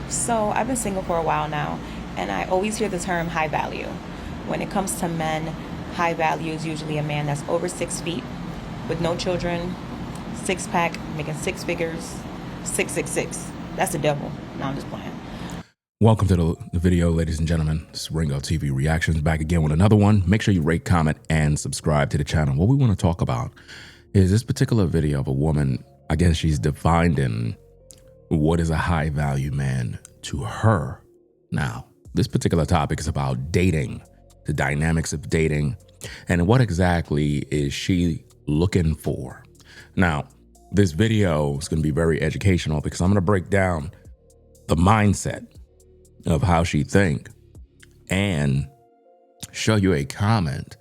So I've been single for a while now, and I always hear the term high value. When it comes to men, high value is usually a man that's over 6 feet, with no children, six pack, making six figures, 666. That's the devil. No, I'm just playing. Welcome to the video, ladies and gentlemen. This is Ringo TV Reactions back again with another one. Make sure you rate, comment, and subscribe to the channel. What we want to talk about is this particular video of a woman. I guess she's defining what is a high value man to her. Now, this particular topic is about dating, the dynamics of dating, and what exactly is she looking for. Now, this video is going to be very educational because I'm going to break down the mindset of how she think and show you a comment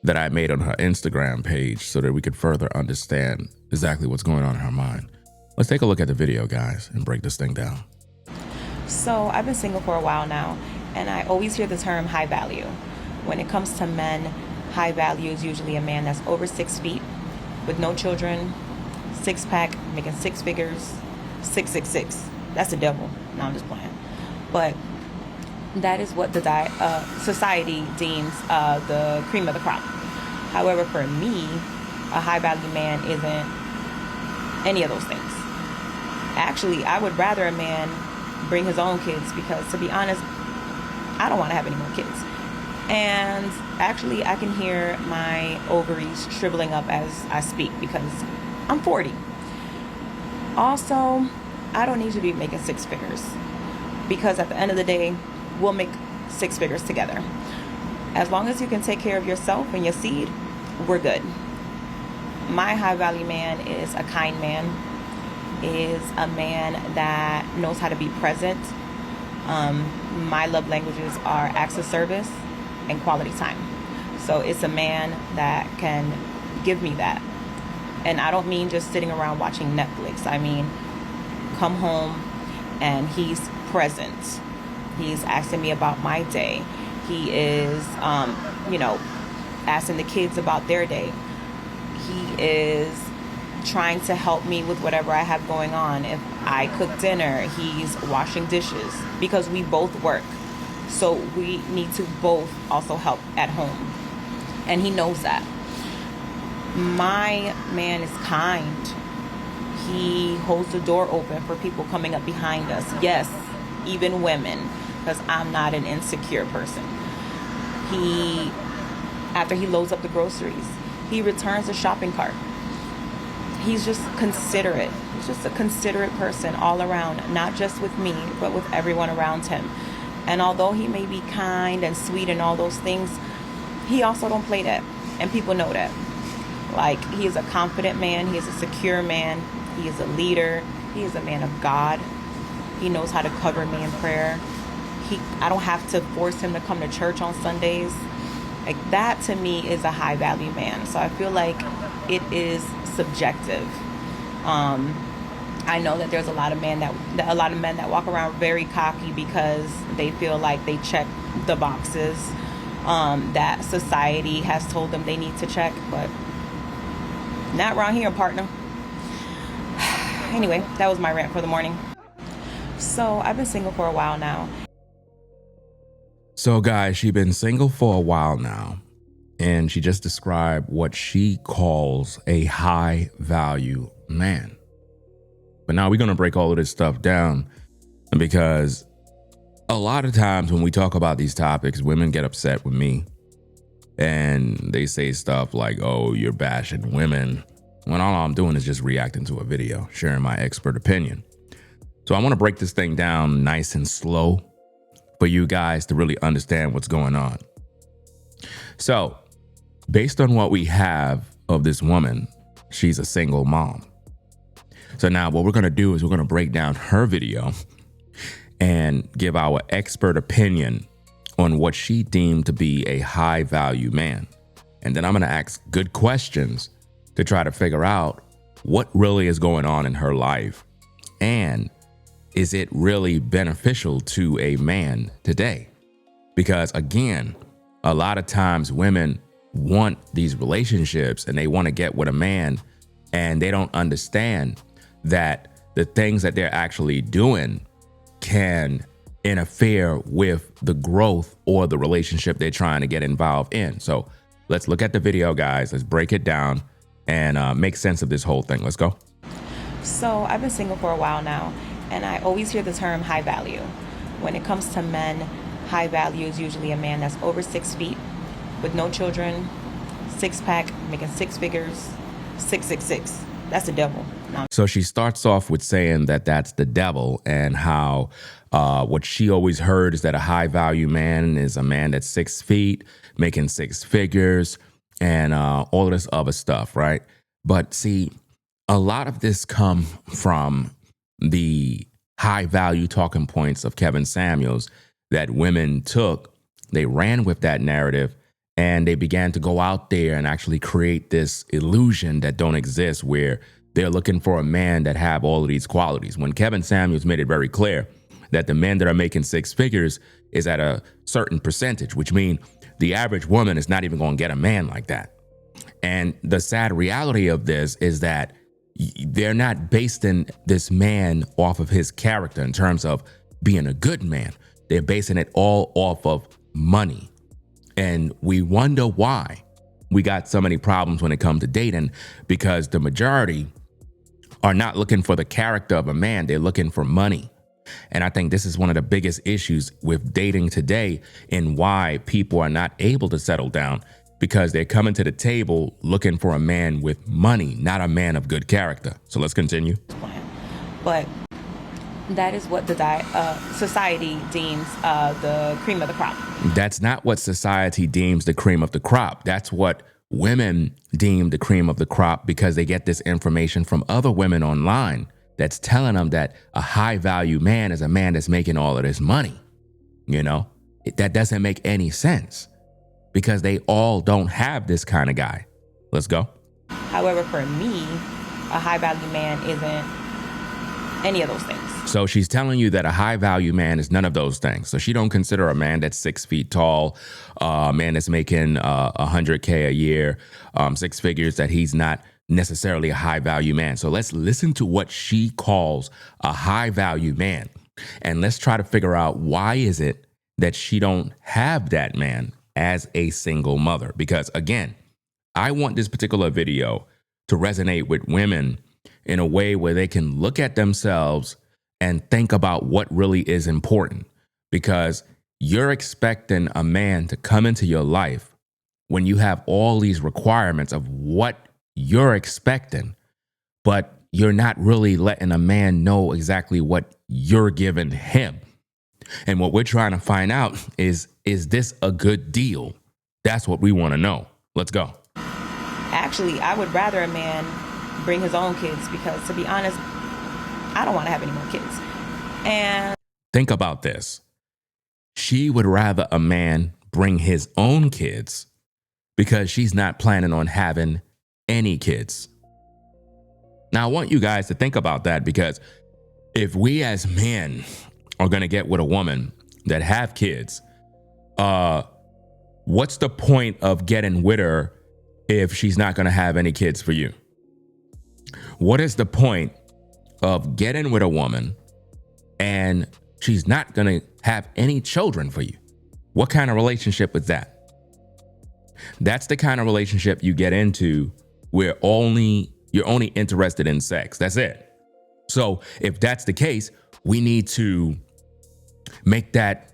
that I made on her Instagram page so that we could further understand exactly what's going on in her mind. Let's take a look at the video, guys, and break this thing down. So I've been single for a while now, and I always hear the term high value. When it comes to men, high value is usually a man that's over 6 feet, with no children, six pack, making six figures, 666. That's the devil. No, I'm just playing. But that is what the society deems the cream of the crop. However, for me, a high value man isn't any of those things. Actually, I would rather a man bring his own kids because, to be honest, I don't want to have any more kids. And actually, I can hear my ovaries shriveling up as I speak because I'm 40. Also, I don't need to be making six figures because at the end of the day, we'll make six figures together. As long as you can take care of yourself and your seed, we're good. My high value man is a kind man, is a man that knows how to be present. My love languages are acts of service and quality time. So it's a man that can give me that. And I don't mean just sitting around watching Netflix. I mean, come home and he's present. He's asking me about my day. He is, asking the kids about their day. He is trying to help me with whatever I have going on. If I cook dinner, he's washing dishes because we both work. So we need to both also help at home. And he knows that. My man is kind. He holds the door open for people coming up behind us. Yes, even women, because I'm not an insecure person. After he loads up the groceries, he returns the shopping cart. He's just considerate. He's just a considerate person all around, not just with me, but with everyone around him. And although he may be kind and sweet and all those things, he also don't play that. And people know that. Like, he is a confident man. He is a secure man. He is a leader. He is a man of God. He knows how to cover me in prayer. I don't have to force him to come to church on Sundays. Like, that to me is a high value man. So I feel like it is subjective. I know that there's a lot of men that walk around very cocky because they feel like they check the boxes that society has told them they need to check, but not around here, partner. Anyway, that was my rant for the morning. So I've been single for a while now. So guys, she's been single for a while now, and she just described what she calls a high value man. But now we're going to break all of this stuff down because a lot of times when we talk about these topics, women get upset with me and they say stuff like, oh, you're bashing women, when all I'm doing is just reacting to a video, sharing my expert opinion. So I want to break this thing down nice and slow for you guys to really understand what's going on. So based on what we have of this woman, she's a single mom. So now what we're going to do is we're going to break down her video and give our expert opinion on what she deemed to be a high value man. And then I'm going to ask good questions to try to figure out what really is going on in her life. And is it really beneficial to a man today? Because again, a lot of times women want these relationships and they want to get with a man, and they don't understand that the things that they're actually doing can interfere with the growth or the relationship they're trying to get involved in. So let's look at the video, guys. Let's break it down and make sense of this whole thing. Let's go. So I've been single for a while now, and I always hear the term high value. When it comes to men, high value is usually a man that's over 6 feet with no children, six pack, making six figures, 666. That's the devil. No. So she starts off with saying that that's the devil, and how what she always heard is that a high value man is a man that's 6 feet, making six figures, and all of this other stuff, right? But see, a lot of this come from the high value talking points of Kevin Samuels that women took. They ran with that narrative, and they began to go out there and actually create this illusion that don't exist, where they're looking for a man that have all of these qualities. When Kevin Samuels made it very clear that the men that are making six figures is at a certain percentage, which means the average woman is not even going to get a man like that. And the sad reality of this is that they're not basing this man off of his character in terms of being a good man. They're basing it all off of money. And we wonder why we got so many problems when it comes to dating, because the majority are not looking for the character of a man. They're looking for money. And I think this is one of the biggest issues with dating today, and why people are not able to settle down, because they're coming to the table looking for a man with money, not a man of good character. So let's continue. But that is what the society deems the cream of the crop. That's not what society deems the cream of the crop. That's what women deem the cream of the crop, because they get this information from other women online that's telling them that a high value man is a man that's making all of this money. You know, that doesn't make any sense, because they all don't have this kind of guy. Let's go. However, for me, a high value man isn't any of those things. So she's telling you that a high value man is none of those things. So she don't consider a man that's 6 feet tall, a man that's making $100K a year, six figures, that he's not necessarily a high value man. So let's listen to what she calls a high value man, and let's try to figure out why is it that she don't have that man as a single mother. Because again, I want this particular video to resonate with women in a way where they can look at themselves and think about what really is important. Because you're expecting a man to come into your life when you have all these requirements of what you're expecting, but you're not really letting a man know exactly what you're giving him. And what we're trying to find out is this a good deal? That's what we want to know. Let's go. Actually, I would rather a man bring his own kids, because to be honest, I don't want to have any more kids. And think about this. She would rather a man bring his own kids because she's not planning on having any kids. Now, I want you guys to think about that, because if we as men are going to get with a woman that have kids, what's the point of getting with her if she's not going to have any kids for you? What is the point of getting with a woman and she's not going to have any children for you? What kind of relationship is that? That's the kind of relationship you get into where you're only interested in sex. That's it. So if that's the case, we need to make that,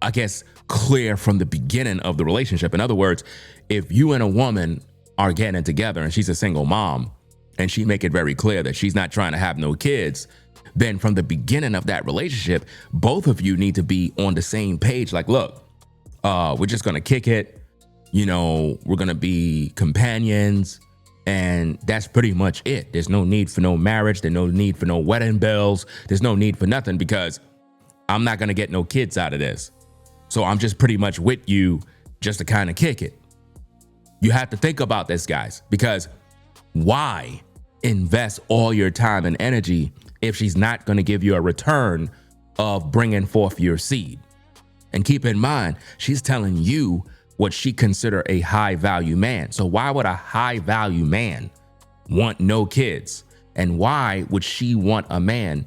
I guess, clear from the beginning of the relationship. In other words, if you and a woman are getting together and she's a single mom, and she make it very clear that she's not trying to have no kids, then from the beginning of that relationship, both of you need to be on the same page. Like, look, we're just going to kick it. You know, we're going to be companions. And that's pretty much it. There's no need for no marriage. There's no need for no wedding bells. There's no need for nothing, because I'm not going to get no kids out of this. So I'm just pretty much with you just to kind of kick it. You have to think about this, guys, because why invest all your time and energy if she's not going to give you a return of bringing forth your seed? And keep in mind, she's telling you what she consider a high value man. So why would a high value man want no kids? And why would she want a man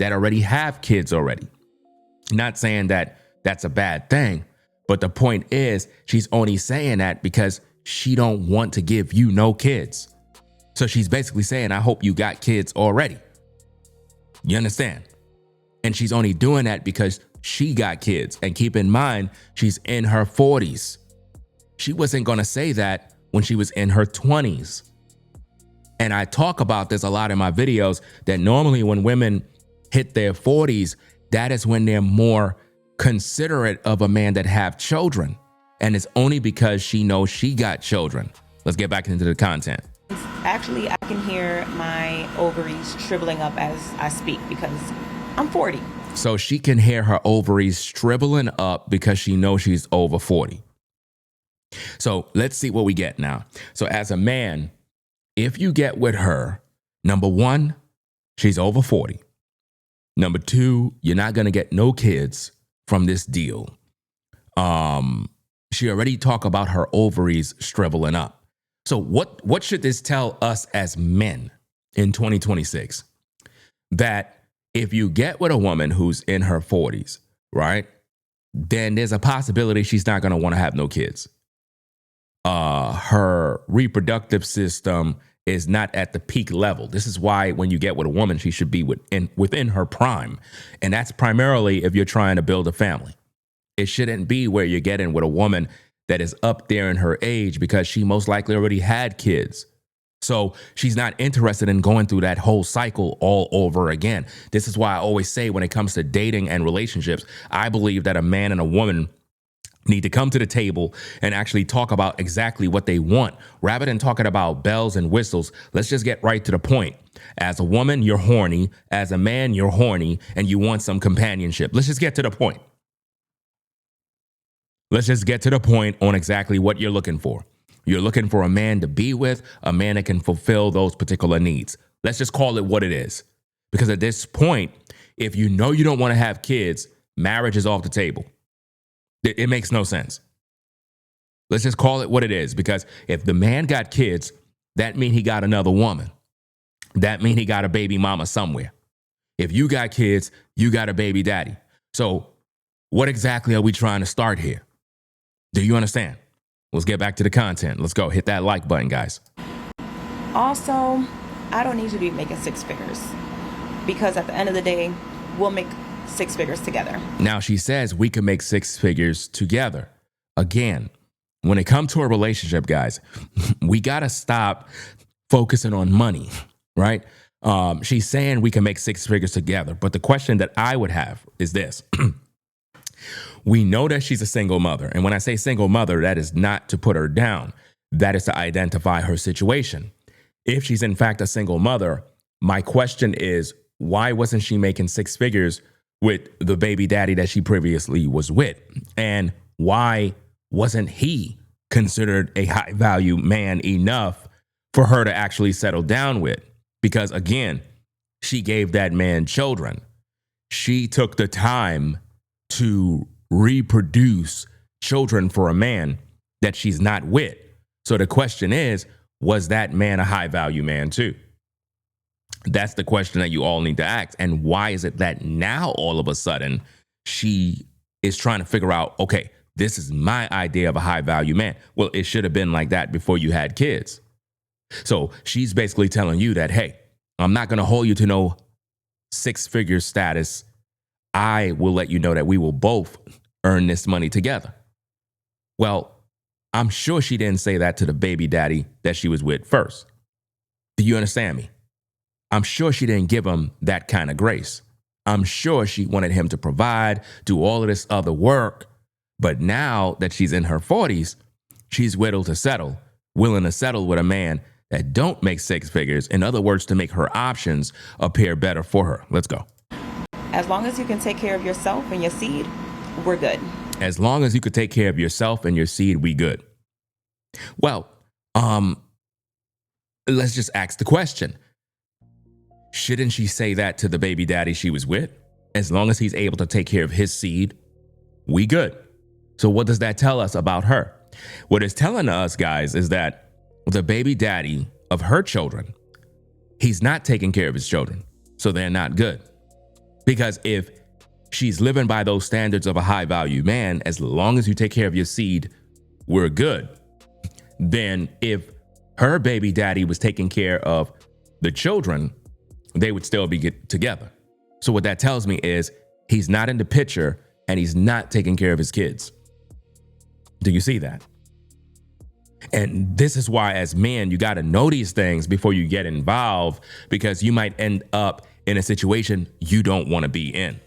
that already have kids already. Not saying that that's a bad thing, but the point is she's only saying that because she don't want to give you no kids. So she's basically saying, I hope you got kids already. You understand? And she's only doing that because she got kids. And keep in mind, she's in her 40s. She wasn't going to say that when she was in her 20s. And I talk about this a lot in my videos, that normally when women hit their 40s, that is when they're more considerate of a man that have children. And it's only because she knows she got children. Let's get back into the content. Actually, I can hear my ovaries shriveling up as I speak because I'm 40. So she can hear her ovaries shriveling up because she knows she's over 40. So let's see what we get now. So as a man, if you get with her, number one, she's over 40. Number two, you're not going to get no kids from this deal. She already talked about her ovaries shriveling up. So what should this tell us as men in 2026? That if you get with a woman who's in her 40s, right, then there's a possibility she's not going to want to have no kids. Her reproductive system is not at the peak level. This is why when you get with a woman, she should be within her prime. And that's primarily if you're trying to build a family. It shouldn't be where you're getting with a woman that is up there in her age because she most likely already had kids. So she's not interested in going through that whole cycle all over again. This is why I always say when it comes to dating and relationships, I believe that a man and a woman need to come to the table and actually talk about exactly what they want. Rather than talking about bells and whistles, let's just get right to the point. As a woman, you're horny. As a man, you're horny and you want some companionship. Let's just get to the point. Let's just get to the point on exactly what you're looking for. You're looking for a man to be with, a man that can fulfill those particular needs. Let's just call it what it is. Because at this point, if you know you don't want to have kids, marriage is off the table. It makes no sense. Let's just call it what it is. Because if the man got kids, that means he got another woman. That means he got a baby mama somewhere. If you got kids, you got a baby daddy. So what exactly are we trying to start here? Do you understand? Let's get back to the content. Let's go. Hit that like button, guys. Also, I don't need to be making six figures because at the end of the day, we'll make six figures together. Now, she says we can make six figures together. Again, when it comes to a relationship, guys, we got to stop focusing on money, right? She's saying we can make six figures together. But the question that I would have is this. We know that she's a single mother. And when I say single mother, that is not to put her down. That is to identify her situation. If she's in fact a single mother, my question is, why wasn't she making six figures with the baby daddy that she previously was with? And why wasn't he considered a high value man enough for her to actually settle down with? Because again, she gave that man children. She took the time to reproduce children for a man that she's not with. So the question is, was that man a high value man too? That's the question that you all need to ask. And why is it that now all of a sudden she is trying to figure out, okay, this is my idea of a high value man. Well, it should have been like that before you had kids. So she's basically telling you that, hey, I'm not going to hold you to no six figure status. I will let you know that we will both earn this money together. Well, I'm sure she didn't say that to the baby daddy that she was with first. Do you understand me? I'm sure she didn't give him that kind of grace. I'm sure she wanted him to provide, do all of this other work. But now that she's in her 40s, she's willing to settle with a man that don't make six figures. In other words, to make her options appear better for her. Let's go. As long as you can take care of yourself and your seed, we're good. As long as you could take care of yourself and your seed, we good. Well, let's just ask the question. Shouldn't she say that to the baby daddy she was with? As long as he's able to take care of his seed, we good. So what does that tell us about her? What it's telling us, guys, is that the baby daddy of her children, he's not taking care of his children. So they're not good. Because if she's living by those standards of a high value man, as long as you take care of your seed, we're good. Then if her baby daddy was taking care of the children, they would still be together. So what that tells me is he's not in the picture and he's not taking care of his kids. Do you see that? And this is why, as men, you got to know these things before you get involved, because you might end up in a situation you don't want to be in.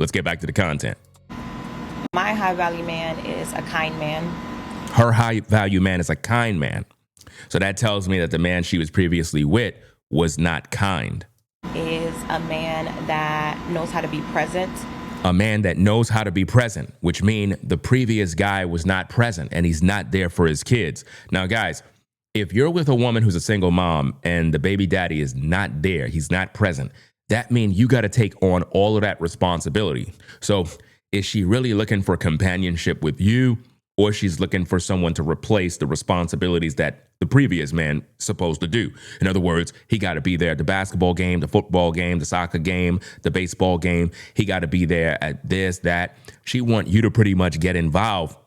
Let's get back to the content. My high value man is a kind man. Her high value man is a kind man. So that tells me that the man she was previously with was not kind. Is a man that knows how to be present. A man that knows how to be present, which means the previous guy was not present and he's not there for his kids. Now, guys, if you're with a woman who's a single mom and the baby daddy is not there, he's not present, that means you got to take on all of that responsibility. So is she really looking for companionship with you, or she's looking for someone to replace the responsibilities that the previous man supposed to do? In other words, he got to be there at the basketball game, the football game, the soccer game, the baseball game. He got to be there at this, that. She want you to pretty much get involved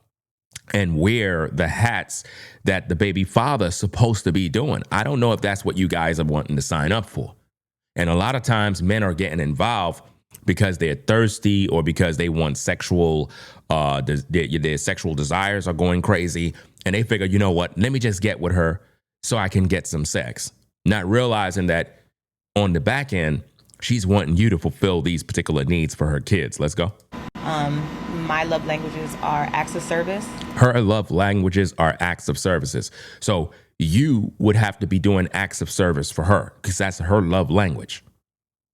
and wear the hats that the baby father's supposed to be doing. I don't know if that's what you guys are wanting to sign up for. And a lot of times men are getting involved because they're thirsty or because they want sexual, their sexual desires are going crazy. And they figure, you know what, let me just get with her so I can get some sex. Not realizing that on the back end, she's wanting you to fulfill these particular needs for her kids. Let's go. My love languages are acts of service. Her love languages are acts of services. So you would have to be doing acts of service for her because that's her love language.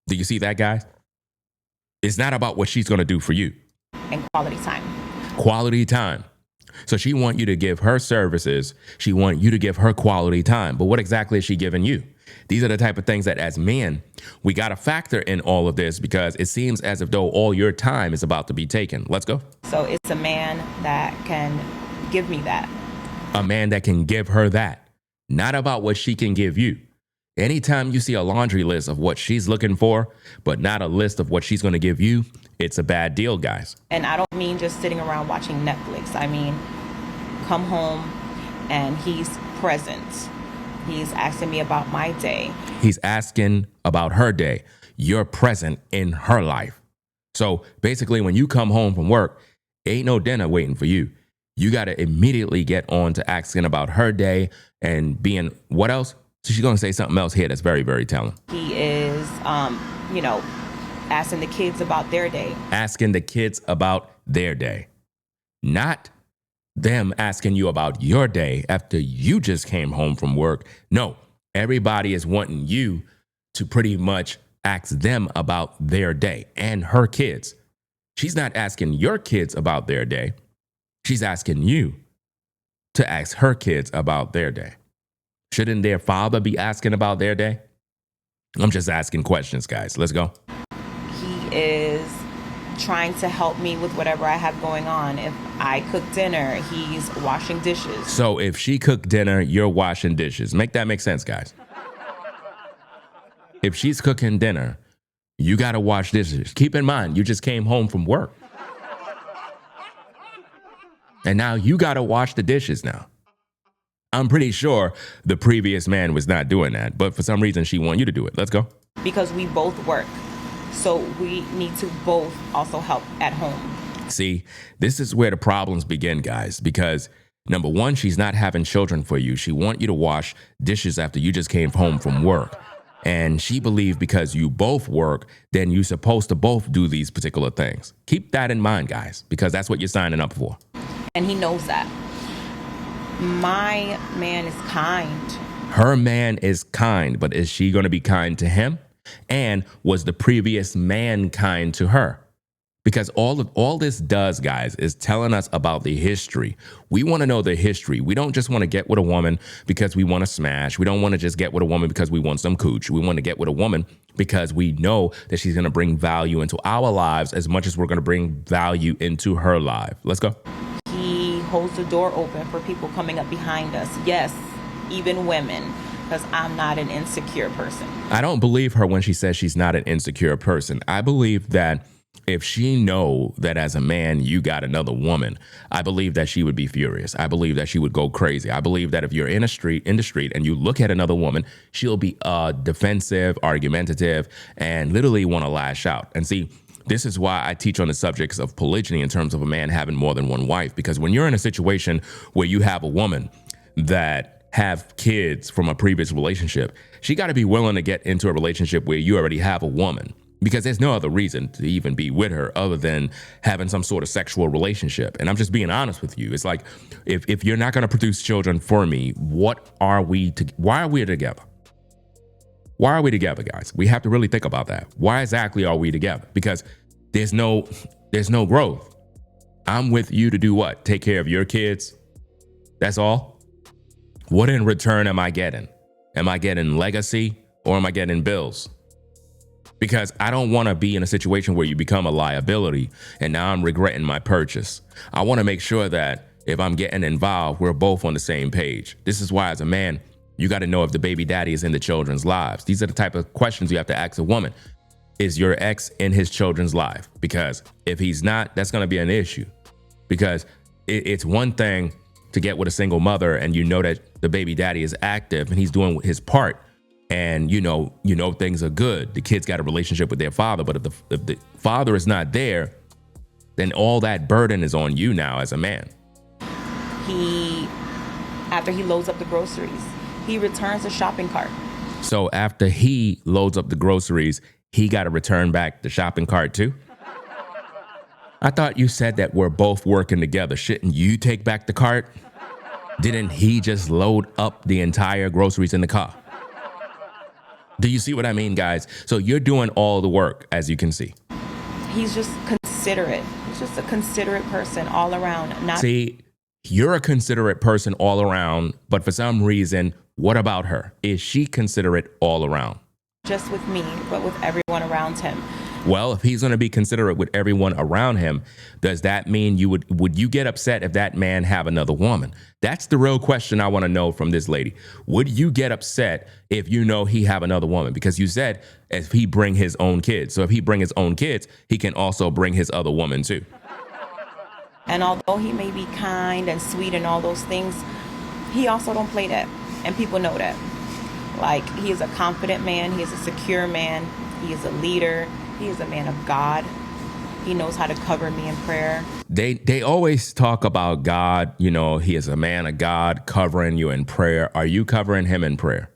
Do you see that, guys? It's not about what she's going to do for you. And quality time. Quality time. So she want you to give her services. She want you to give her quality time. But what exactly is she giving you? These are the type of things that as men, we got to factor in all of this because it seems as if though all your time is about to be taken. Let's go. So it's a man that can give me that. A man that can give her that. Not about what she can give you. Anytime you see a laundry list of what she's looking for, but not a list of what she's going to give you, it's a bad deal, guys. And I don't mean just sitting around watching Netflix. I mean, come home and he's present. He's asking me about my day. He's asking about her day. You're present in her life. So basically, when you come home from work, ain't no dinner waiting for you. You got to immediately get on to asking about her day and being what else? So she's going to say something else here that's very, very telling. He is, asking the kids about their day. Asking the kids about their day. Not them asking you about your day after you just came home from work. No, everybody is wanting you to pretty much ask them about their day and her kids. She's not asking your kids about their day. She's asking you to ask her kids about their day. Shouldn't their father be asking about their day? I'm just asking questions, guys. Let's go. He is trying to help me with whatever I have going on. If I cook dinner, he's washing dishes. So if she cooked dinner, you're washing dishes. Make that make sense, guys. If she's cooking dinner, you got to wash dishes. Keep in mind, you just came home from work. And now you got to wash the dishes now. I'm pretty sure the previous man was not doing that, but for some reason she want you to do it. Let's go. Because we both work. So we need to both also help at home. See, this is where the problems begin, guys, because number one, she's not having children for you. She want you to wash dishes after you just came home from work. And she believed because you both work, then you're supposed to both do these particular things. Keep that in mind, guys, because that's what you're signing up for. And he knows that. My man is kind. Her man is kind, but is she going to be kind to him? And was the previous man kind to her? Because all this does, guys, is telling us about the history. We want to know the history. We don't just want to get with a woman because we want to smash. We don't want to just get with a woman because we want some cooch. We want to get with a woman because we know that she's going to bring value into our lives as much as we're going to bring value into her life. Let's go. He holds the door open for people coming up behind us. Yes, even women. because I'm not an insecure person. I don't believe her when she says she's not an insecure person. I believe that if she know that as a man you got another woman, I believe that she would be furious. I believe that she would go crazy. I believe that if you're in the street and you look at another woman, she'll be defensive, argumentative, and literally want to lash out. And see, this is why I teach on the subjects of polygyny in terms of a man having more than one wife, because when you're in a situation where you have a woman that have kids from a previous relationship, she got to be willing to get into a relationship where you already have a woman, because there's no other reason to even be with her other than having some sort of sexual relationship. And I'm just being honest with you. It's like, if you're not going to produce children for me, why are we together? Why are we together, guys? We have to really think about that. Why exactly are we together? Because there's no growth. I'm with you to do what? Take care of your kids. That's all. What in return am I getting? Am I getting legacy or am I getting bills? Because I don't want to be in a situation where you become a liability and now I'm regretting my purchase. I want to make sure that if I'm getting involved, we're both on the same page. This is why, as a man, you got to know if the baby daddy is in the children's lives. These are the type of questions you have to ask a woman. Is your ex in his children's life? Because if he's not, that's going to be an issue. Because it's one thing to get with a single mother and you know that the baby daddy is active and he's doing his part. And you know things are good. The kids got a relationship with their father, but if the father is not there, then all that burden is on you now as a man. After he loads up the groceries, he returns the shopping cart. So after he loads up the groceries, he got to return back the shopping cart too? I thought you said that we're both working together. Shouldn't you take back the cart? Didn't he just load up the entire groceries in the car? Do you see what I mean, guys? So you're doing all the work, as you can see. He's just considerate. He's just a considerate person all around. See, you're a considerate person all around, but for some reason, what about her? Is she considerate all around? Just with me, but with everyone around him. Well, if he's going to be considerate with everyone around him, does that mean would you get upset if that man have another woman? That's the real question I want to know from this lady. Would you get upset if you know he have another woman? Because you said if he bring his own kids. So if he bring his own kids, he can also bring his other woman too. And although he may be kind and sweet and all those things, he also don't play that. And people know that. Like, he is a confident man. He is a secure man. He is a leader. He is a man of God. He knows how to cover me in prayer. They always talk about God. You know, he is a man of God covering you in prayer. Are you covering him in prayer?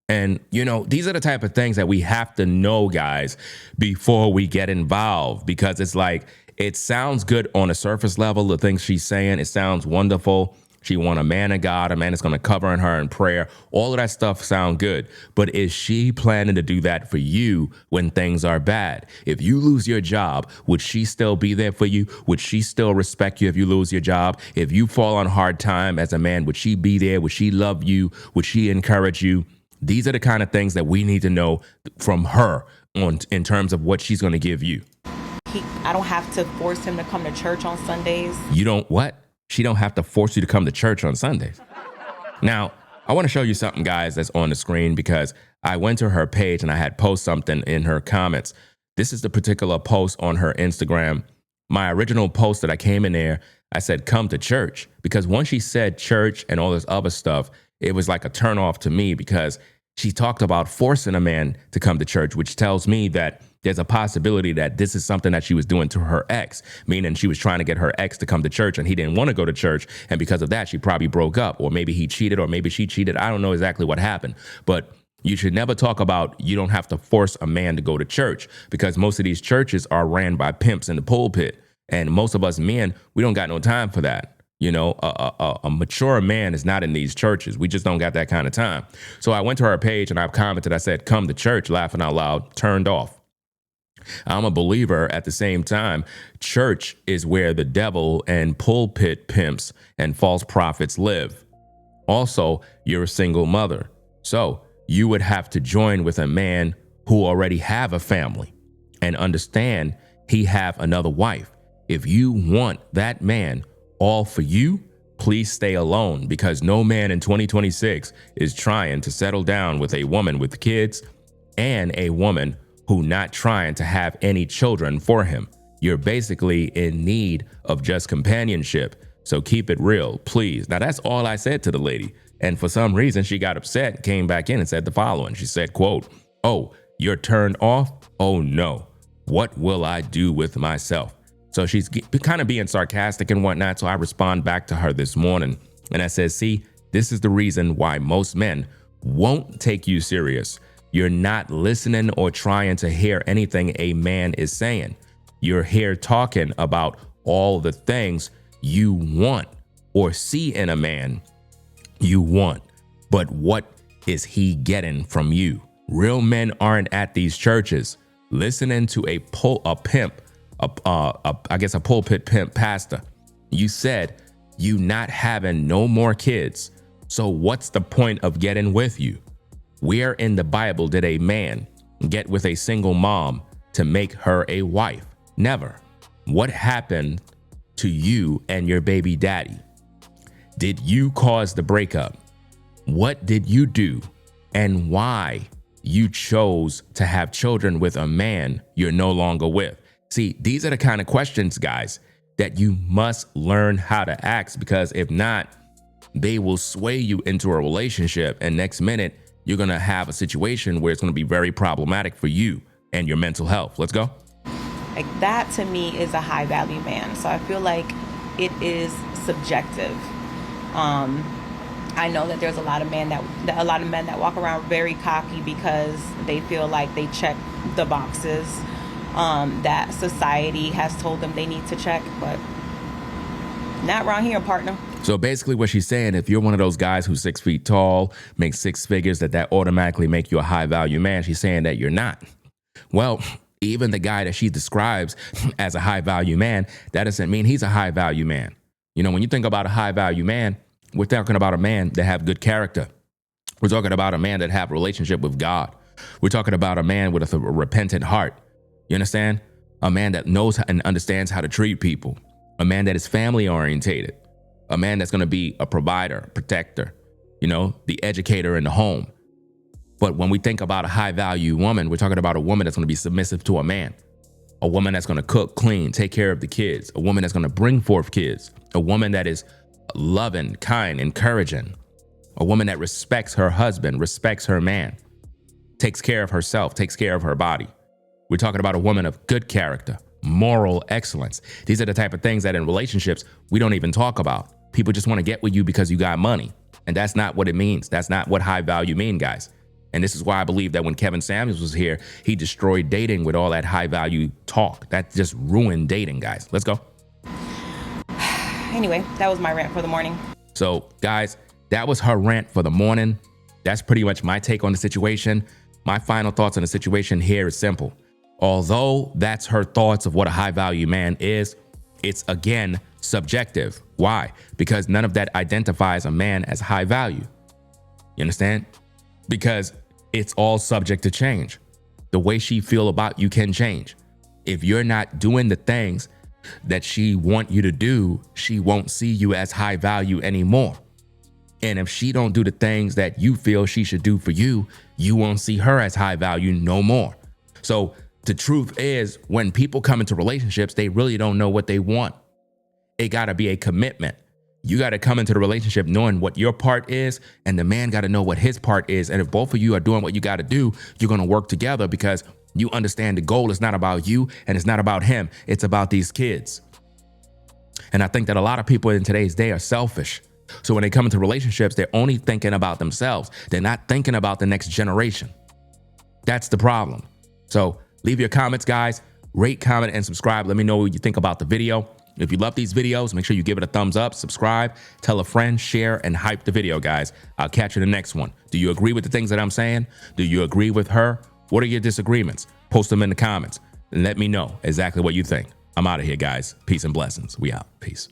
And, you know, these are the type of things that we have to know, guys, before we get involved, because it's like, it sounds good on a surface level, the things she's saying. It sounds wonderful. She want a man of God, a man that's going to cover her in prayer. All of that stuff sound good. But is she planning to do that for you when things are bad? If you lose your job, would she still be there for you? Would she still respect you if you lose your job? If you fall on hard time as a man, would she be there? Would she love you? Would she encourage you? These are the kind of things that we need to know from her in terms of what she's going to give you. I don't have to force him to come to church on Sundays. You don't what? She don't have to force you to come to church on Sundays. Now, I want to show you something, guys, that's on the screen, because I went to her page and I had posted something in her comments. This is the particular post on her Instagram. My original post that I came in there, I said, come to church, because once she said church and all this other stuff, it was like a turnoff to me, because she talked about forcing a man to come to church, which tells me that there's a possibility that this is something that she was doing to her ex, meaning she was trying to get her ex to come to church and he didn't want to go to church. And because of that, she probably broke up, or maybe he cheated, or maybe she cheated. I don't know exactly what happened, but you should never talk about you don't have to force a man to go to church, because most of these churches are ran by pimps in the pulpit. And most of us men, we don't got no time for that. You know, a mature man is not in these churches. We just don't got that kind of time. So I went to her page and I commented, I said, come to church, laughing out loud, turned off. I'm a believer at the same time. Church is where the devil and pulpit pimps and false prophets live. Also, you're a single mother. So you would have to join with a man who already have a family and understand he have another wife. If you want that man all for you, please stay alone, because no man in 2026 is trying to settle down with a woman with kids and a woman who not trying to have any children for him. You're basically in need of just companionship. So keep it real, please. Now, that's all I said to the lady. And for some reason, she got upset, came back in and said the following. She said, quote, "Oh, you're turned off? Oh no. What will I do with myself?" So she's kind of being sarcastic and whatnot. So I respond back to her this morning and I said, see, this is the reason why most men won't take you serious. You're not listening or trying to hear anything a man is saying. You're here talking about all the things you want or see in a man you want. But what is he getting from you? Real men aren't at these churches listening to a pulpit pimp pastor. You said you not having no more kids. So what's the point of getting with you? Where in the Bible did a man get with a single mom to make her a wife? Never. What happened to you and your baby daddy? Did you cause the breakup? What did you do and why you chose to have children with a man you're no longer with? See, these are the kind of questions, guys, that you must learn how to ask, because if not, they will sway you into a relationship. And next minute, you're going to have a situation where it's going to be very problematic for you and your mental health. Let's go. Like, that to me is a high value man. So I feel like it is subjective. I know that there's a lot of men that walk around very cocky because they feel like they check the boxes that society has told them they need to check, but not around here, partner. So basically what she's saying, if you're one of those guys who's 6 feet tall, makes six figures, that automatically make you a high value man. She's saying that you're not. Well, even the guy that she describes as a high value man, that doesn't mean he's a high value man. You know, when you think about a high value man, we're talking about a man that have good character. We're talking about a man that have a relationship with God. We're talking about a man with a repentant heart. You understand? A man that knows and understands how to treat people. A man that is family orientated. A man that's going to be a provider, protector, you know, the educator in the home. But when we think about a high value woman, we're talking about a woman that's going to be submissive to a man. A woman that's going to cook, clean, take care of the kids. A woman that's going to bring forth kids. A woman that is loving, kind, encouraging. A woman that respects her husband, respects her man, takes care of herself, takes care of her body. We're talking about a woman of good character, moral excellence. These are the type of things that in relationships we don't even talk about. People just want to get with you because you got money. And that's not what it means. That's not what high value mean, guys. And this is why I believe that when Kevin Samuels was here, he destroyed dating with all that high value talk. That just ruined dating, guys. Let's go. Anyway, that was my rant for the morning. So, guys, that was her rant for the morning. That's pretty much my take on the situation. My final thoughts on the situation here is simple. Although that's her thoughts of what a high value man is, it's again subjective. Why? Because none of that identifies a man as high value. You understand? Because it's all subject to change. The way she feel about you can change. If you're not doing the things that she want you to do, she won't see you as high value anymore. And if she don't do the things that you feel she should do for you, you won't see her as high value no more. So the truth is, when people come into relationships, they really don't know what they want. It got to be a commitment. You got to come into the relationship knowing what your part is, and the man got to know what his part is. And if both of you are doing what you got to do, you're going to work together because you understand the goal is not about you and it's not about him. It's about these kids. And I think that a lot of people in today's day are selfish. So when they come into relationships, they're only thinking about themselves. They're not thinking about the next generation. That's the problem. So leave your comments, guys. Rate, comment, and subscribe. Let me know what you think about the video. If you love these videos, make sure you give it a thumbs up, subscribe, tell a friend, share, and hype the video, guys. I'll catch you in the next one. Do you agree with the things that I'm saying? Do you agree with her? What are your disagreements? Post them in the comments and let me know exactly what you think. I'm out of here, guys. Peace and blessings. We out. Peace.